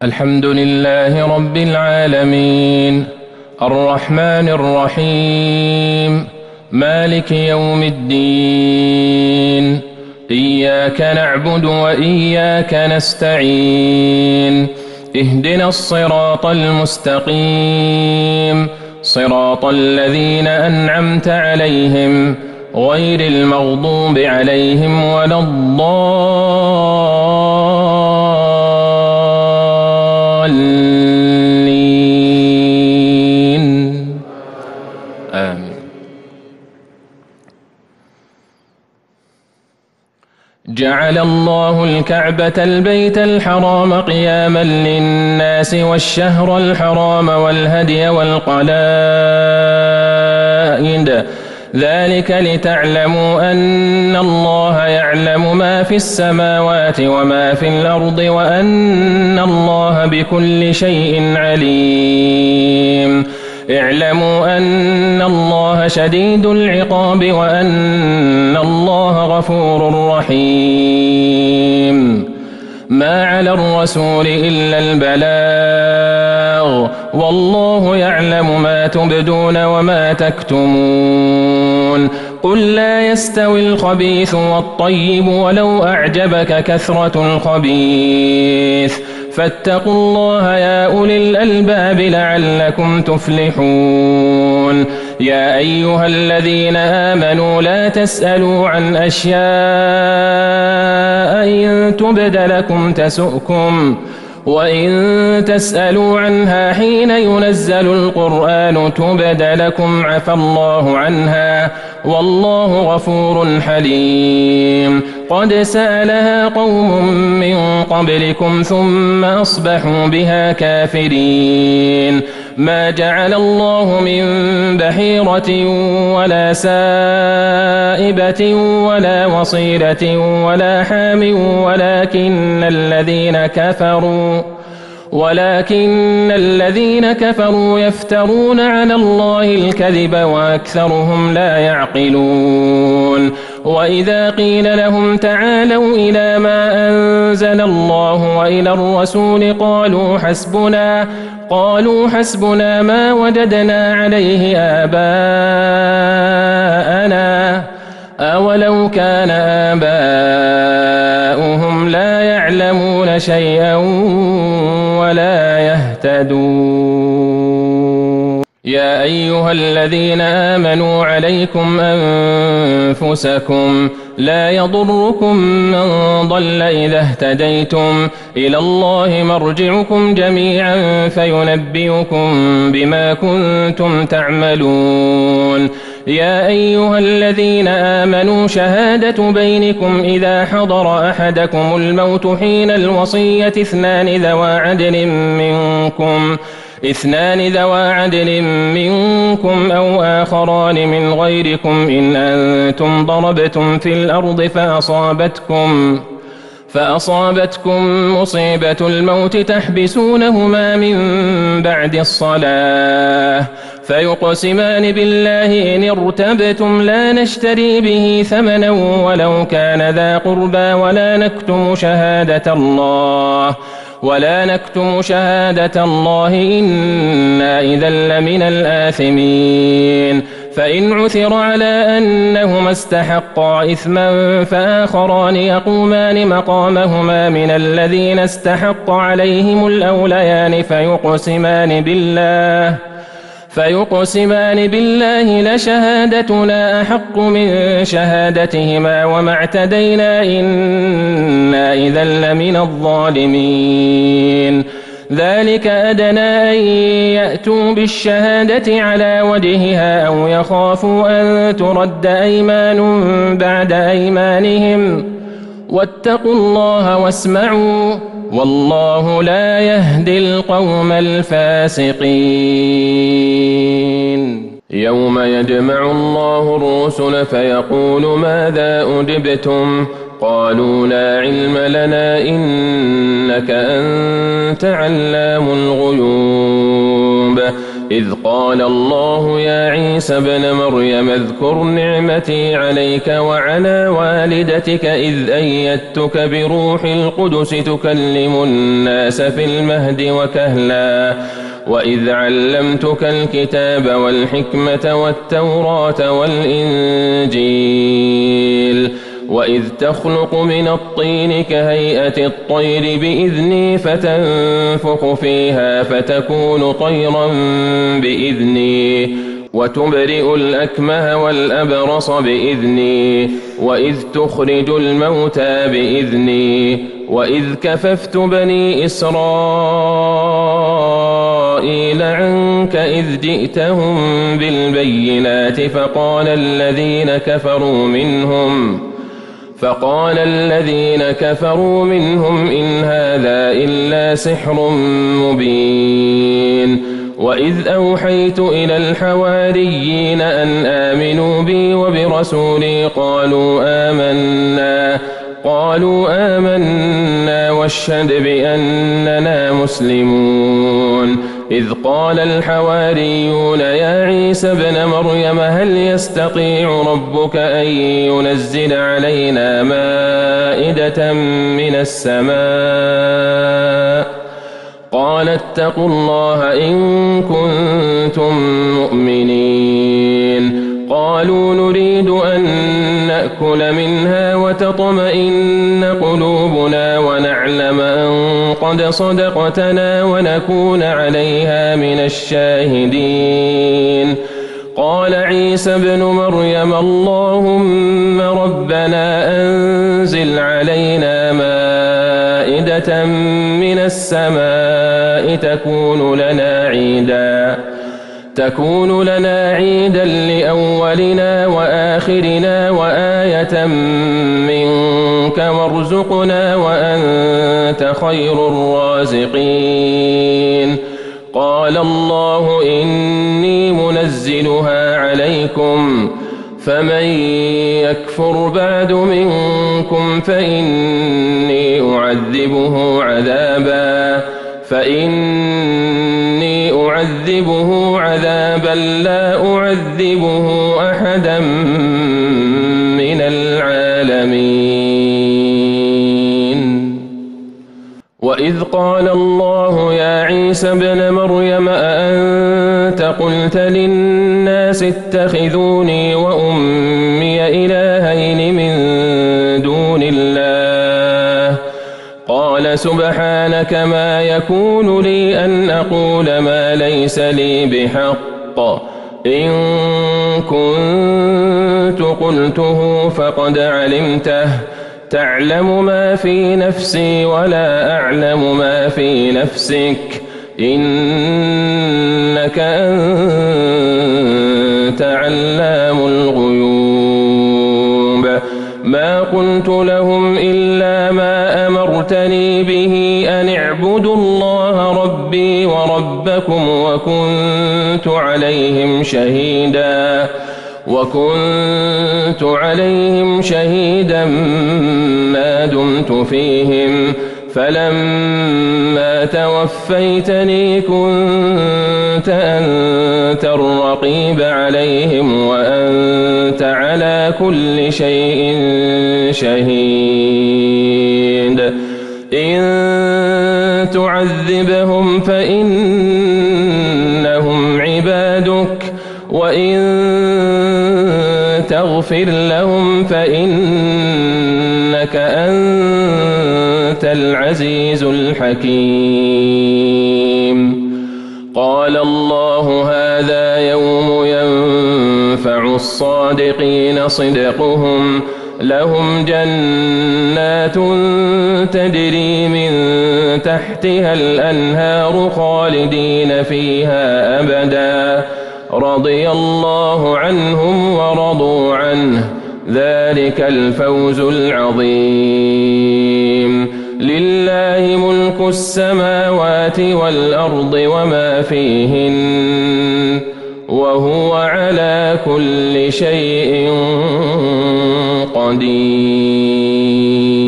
الحمد لله رب العالمين الرحمن الرحيم مالك يوم الدين إياك نعبد وإياك نستعين اهدنا الصراط المستقيم صراط الذين أنعمت عليهم غير المغضوب عليهم ولا الضالين آمين. جعل الله الكعبة البيت الحرام قياما للناس والشهر الحرام والهدي والقلائد ذلك لتعلموا أن الله يعلم ما في السماوات وما في الأرض وأن الله بكل شيء عليم. اعلموا أن الله شديد العقاب وأن الله غفور رحيم. ما على الرسول إلا البلاغ والله يعلم ما تبدون وما تكتمون. قل لا يستوي الخبيث والطيب ولو أعجبك كثرة الخبيث فاتقوا الله يا أولي الألباب لعلكم تفلحون. يا أيها الذين آمنوا لا تسألوا عن أشياء إن تبد لكم تسؤكم وإن تسألوا عنها حين ينزل القرآن تبد لكم عفى الله عنها والله غفور حليم. قد سألها قوم من قبلكم ثم أصبحوا بها كافرين. ما جعل الله من بحيرة ولا سائبة ولا وصيلة ولا حام ولكن الذين كفروا يفترون على الله الكذب وأكثرهم لا يعقلون. وإذا قيل لهم تعالوا إلى ما أنزل الله وإلى الرسول قالوا حسبنا ما وجدنا عليه آباءنا أولو كان آباؤهم لا يعلمون شيئا ولا يهتدون. يا أيها الذين آمنوا عليكم أنفسكم لا يضركم من ضل إذا اهتديتم إلى الله مرجعكم جميعا فينبئكم بما كنتم تعملون. يا أيها الذين آمنوا شهادة بينكم إذا حضر أحدكم الموت حين الوصية اثنان ذوى عدل منكم أو آخران من غيركم إن أنتم ضربتم في الأرض فأصابتكم مصيبة الموت تحبسونهما من بعد الصلاة فيقسمان بالله إن ارتبتم لا نشتري به ثمنا ولو كان ذا قربى ولا نكتم شهادة الله إنا إذا لمن الآثمين. فإن عثر على أنهما استحقا إثما فآخران يقومان مقامهما من الذين استحق عليهم الأوليان فيقسمان بالله لشهادتنا أحق من شهادتهما وما اعتدينا إنا إذا لمن الظالمين. ذلك أدنى أن يأتوا بالشهادة على وجهها أو يخافوا أن ترد أيمان بعد أيمانهم واتقوا الله واسمعوا والله لا يهدي القوم الفاسقين. يوم يجمع الله الرسل فيقول ماذا أجبتم قالوا لا علم لنا إنك أنت علام الغيوب إذ قال الله يا عيسى ابن مريم اذكر نعمتي عليك وعلى والدتك إذ أيدتك بروح القدس تكلم الناس في المهد وكهلا وإذ علمتك الكتاب والحكمة والتوراة والإنجيل وإذ تخلق من الطين كهيئة الطير بإذني فتنفخ فيها فتكون طيرا بإذني وتبرئ الأكمه والأبرص بإذني وإذ تخرج الموتى بإذني وإذ كففت بني إسرائيل عنك إذ جئتهم بالبينات فقال الذين كفروا منهم إن هذا إلا سحر مبين وإذ أوحيت إلى الحواريين أن آمنوا بي وبرسولي قالوا آمنا واشهد بأننا مسلمون إذ قال الحواريون يا عيسى ابن مريم هل يستطيع ربك أن ينزل علينا مائدة من السماء قال اتقوا الله إن كنتم مؤمنين قالوا نريد أن نأكل منها وتطمئن قلوبنا ونعلم أن قد صدقتنا ونكون عليها من الشاهدين قال عيسى ابن مريم اللهم ربنا أنزل علينا مائدة من السماء تكون لنا عيدا لأولنا وآخرنا وآية منك وارزقنا وأنت خير الرازقين قال الله إني منزلها عليكم فمن يكفر بعد منكم فإني أعذبه عذابا لا أعذبه أحدا من العالمين وإذ قال الله يا عيسى ابن مريم أأنت قلت للناس اتخذوني وأمي إلهين من دون الله قال سبحانك ما يكون لي أن أقول ما ليس لي بحق إن كنت قلته فقد علمته تعلم ما في نفسي ولا أعلم ما في نفسك إنك أنت علام الغيوب ما قلت لهم إلا ما أمرتني به أن اعبدوا الله ربي وربكم وكنت عليهم شهيدا ما دمت فيهم فلما توفيتني كنت أنت الرقيب عليهم وأنت على كل شيء شهيد إن تعذبهم فإنهم عبادك وإن تغفر لهم فإنك أنت العزيز الحكيم قال الله هذا يوم ينفع الصادقين صدقهم لهم جنات تجري من تحتها الأنهار خالدين فيها أبدا رضي الله عنهم ورضوا عنه ذلك الفوز العظيم لله ملك السماوات والأرض وما فيهن وهو على كل شيء قدير